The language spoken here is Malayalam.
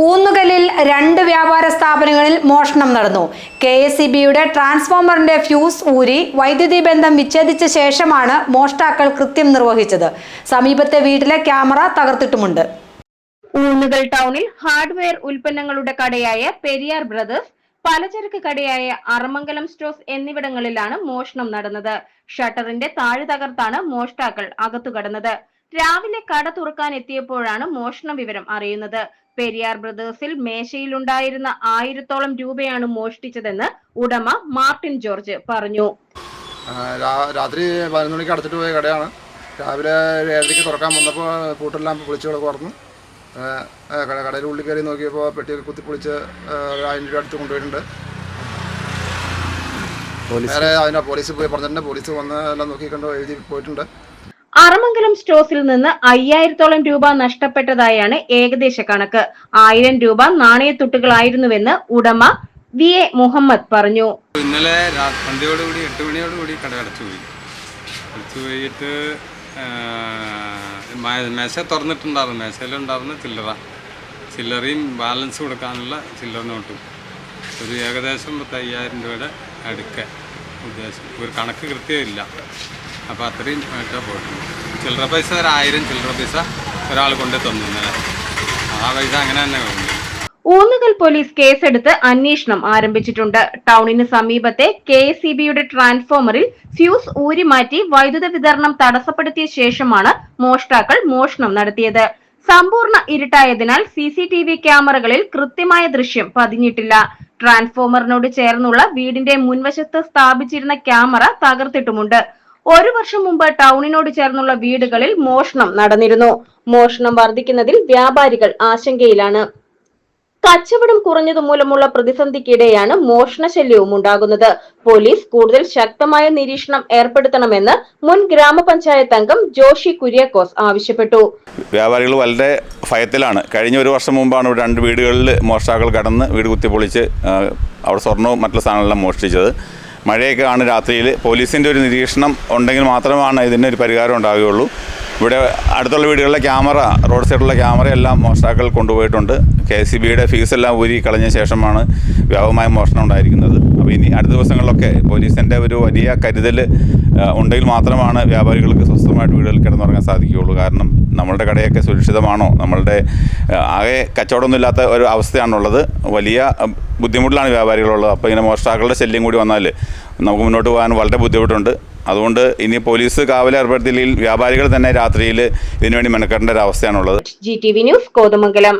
ഊന്നുകല്ലിൽ 2 വ്യാപാര സ്ഥാപനങ്ങളിൽ മോഷണം നടന്നു. KSEBയുടെ ട്രാൻസ്ഫോമറിന്റെ ഫ്യൂസ് ഊരി വൈദ്യുതി ബന്ധം വിച്ഛേദിച്ച ശേഷമാണ് മോഷ്ടാക്കൾ കൃത്യം നിർവഹിച്ചത്. സമീപത്തെ വീട്ടിലെ ക്യാമറ തകർത്തിട്ടുമുണ്ട്. ഊന്നുകൽ ടൗണിൽ ഹാർഡ്വെയർ ഉൽപ്പന്നങ്ങളുടെ കടയായ പെരിയാർ ബ്രദേഴ്സ്, പലചരക്ക് കടയായ അറമംഗലം സ്റ്റോഴ്സ് എന്നിവിടങ്ങളിലാണ് മോഷണം നടന്നത്. ഷട്ടറിന്റെ താഴ് തകർത്താണ് മോഷ്ടാക്കൾ അകത്തുകടന്നത്. രാവിലെ കട തുറക്കാൻ എത്തിയപ്പോഴാണ് മോഷണ വിവരം അറിയുന്നത്. പെരിയാർ ബ്രദേഴ്സിൽ മേശയിലുണ്ടായിരുന്ന 1000-ഓളം രൂപയാണ് മോഷ്ടിച്ചതെന്ന് ഉടമ മാർട്ടിൻ ജോർജ് പറഞ്ഞു. രാത്രി 11 മണിക്ക് അടച്ചിട്ട് പോയ കടയാണ്. രാവിലെ 7:30 തുറക്കാൻ വന്നപ്പോൾ പൂട്ടെല്ലാം പൊളിച്ച് കിടക്കുമായിരുന്നു. കടയിൽ ഉള്ളിൽ കയറി നോക്കിയപ്പോൾ പെട്ടിയൊക്കെ കുത്തിപ്പൊളിച്ച് 1000 രൂപ അടുത്ത് കൊണ്ടുപോയിട്ടുണ്ട്. വേറെ അതിൻ്റെ പോലീസ് പോയി പറഞ്ഞിട്ടുണ്ട്. പോലീസ് വന്ന് എല്ലാം നോക്കിക്കണ്ടോ എഴുതി പോയിട്ടുണ്ട്. അറമംഗലം സ്റ്റോഴ്സിൽ നിന്ന് 5000-ഓളം രൂപ നഷ്ടപ്പെട്ടതായാണ് ഏകദേശ കണക്ക്. 1000 രൂപ നാണയത്തുട്ടുകളായിരുന്നുവെന്ന് ഉടമ VA മുഹമ്മദ് പറഞ്ഞു. ഇന്നലെ സന്ധ്യയോടുകൂടി 8 മണിയോടുകൂടി കട അടച്ചുപോയി. അടച്ചുപോയിട്ട് മേശ തുറന്നിട്ടുണ്ടായിരുന്നു. മേശയിലുണ്ടായിരുന്ന ചില്ലറയും ബാലൻസ് കൊടുക്കാനുള്ള ചില്ലറ നോട്ടും ഒരു ഏകദേശം 5000 രൂപയുടെ അടുക്ക ഉദ്ദേശം. ഒരു കണക്ക് കൃത്യമില്ല. അപ്പോൾ അത്രയും ആയിട്ടാണ് പോയിട്ടുണ്ട്. ചില്ലറ പൈസ 1000 ചില്ലറ പൈസ ഒരാൾ കൊണ്ടു തന്നു. ഇന്നലെ ആ പൈസ അങ്ങനെ തന്നെ ഉണ്ട്. ഊന്നുകൽ പോലീസ് കേസെടുത്ത് അന്വേഷണം ആരംഭിച്ചിട്ടുണ്ട്. ടൗണിന് സമീപത്തെ KSEBയുടെ ട്രാൻസ്ഫോമറിൽ ഫ്യൂസ് ഊരി മാറ്റി വൈദ്യുത വിതരണം തടസ്സപ്പെടുത്തിയ ശേഷമാണ് മോഷ്ടാക്കൾ മോഷണം നടത്തിയത്. സമ്പൂർണ്ണ ഇരുട്ടായതിനാൽ CCTV ക്യാമറകളിൽ കൃത്യമായ ദൃശ്യം പതിഞ്ഞിട്ടില്ല. ട്രാൻസ്ഫോമറിനോട് ചേർന്നുള്ള വീടിന്റെ മുൻവശത്ത് സ്ഥാപിച്ചിരുന്ന ക്യാമറ തകർത്തിട്ടുമുണ്ട്. 1 വർഷം മുമ്പ് ടൗണിനോട് ചേർന്നുള്ള വീടുകളിൽ മോഷണം നടന്നിരുന്നു. മോഷണം വർദ്ധിക്കുന്നതിൽ വ്യാപാരികൾ ആശങ്കയിലാണ്. കച്ചവടം കുറഞ്ഞതുമൂലമുള്ള പ്രതിസന്ധിക്കിടെയാണ് മോഷണശല്യവും ഉണ്ടാകുന്നത്. പോലീസ് കൂടുതൽ ശക്തമായ നിരീക്ഷണം ഏർപ്പെടുത്തണമെന്ന് മുൻ ഗ്രാമപഞ്ചായത്ത് അംഗം ജോഷി കുര്യാക്കോസ് ആവശ്യപ്പെട്ടു. വ്യാപാരികൾ വളരെ ഭയത്തിലാണ്. കഴിഞ്ഞ 1 വർഷം മുമ്പാണ് ഇവിടെ 2 വീടുകളിൽ മോഷ്ടാക്കൾ കടന്ന് വീട് കുത്തിപ്പൊളിച്ച് അവിടെ സ്വർണ്ണവും മറ്റുള്ള സാധനങ്ങളെല്ലാം മോഷ്ടിച്ചത്. മഴയൊക്കെ ആണ് രാത്രിയിൽ. പോലീസിൻ്റെ ഒരു നിരീക്ഷണം ഉണ്ടെങ്കിൽ മാത്രമാണ് ഇതിനൊരു പരിഹാരം ഉണ്ടാവുകയുള്ളൂ. ഇവിടെ അടുത്തുള്ള വീടുകളിലെ ക്യാമറ, റോഡ് സൈഡിലുള്ള ക്യാമറയെല്ലാം മോഷ്ടാക്കൾ കൊണ്ടുപോയിട്ടുണ്ട്. KSEBയുടെ ഫീസെല്ലാം ഊരി കളഞ്ഞ ശേഷമാണ് വ്യാപകമായ മോഷണം ഉണ്ടായിരിക്കുന്നത്. അപ്പോൾ ഇനി അടുത്ത ദിവസങ്ങളിലൊക്കെ പോലീസിൻ്റെ ഒരു വലിയ കരുതൽ ഉണ്ടെങ്കിൽ മാത്രമാണ് വ്യാപാരികൾക്ക് സ്വസ്ഥമായിട്ട് വീടുകളിൽ കിടന്നുറങ്ങാൻ സാധിക്കുകയുള്ളൂ. കാരണം നമ്മളുടെ കടയൊക്കെ സുരക്ഷിതമാണോ? നമ്മളുടെ ആകെ കച്ചവടമൊന്നുമില്ലാത്ത ഒരു അവസ്ഥയാണുള്ളത്. വലിയ ബുദ്ധിമുട്ടിലാണ് വ്യാപാരികളുള്ളത്. അപ്പോൾ ഇങ്ങനെ മോഷ്ടാക്കളുടെ ശല്യം കൂടി വന്നാൽ നമുക്ക് മുന്നോട്ട് പോകാൻ വളരെ ബുദ്ധിമുട്ടുണ്ട്. അതുകൊണ്ട് ഇനി പോലീസ് കാവൽ ഏർപ്പെടുത്തിയില്ലെങ്കിൽ വ്യാപാരികൾ തന്നെ രാത്രിയിൽ ഇതിനുവേണ്ടി മെനക്കെടേണ്ട ഒരു അവസ്ഥയാണുള്ളത്. GTV news Kothamangalam.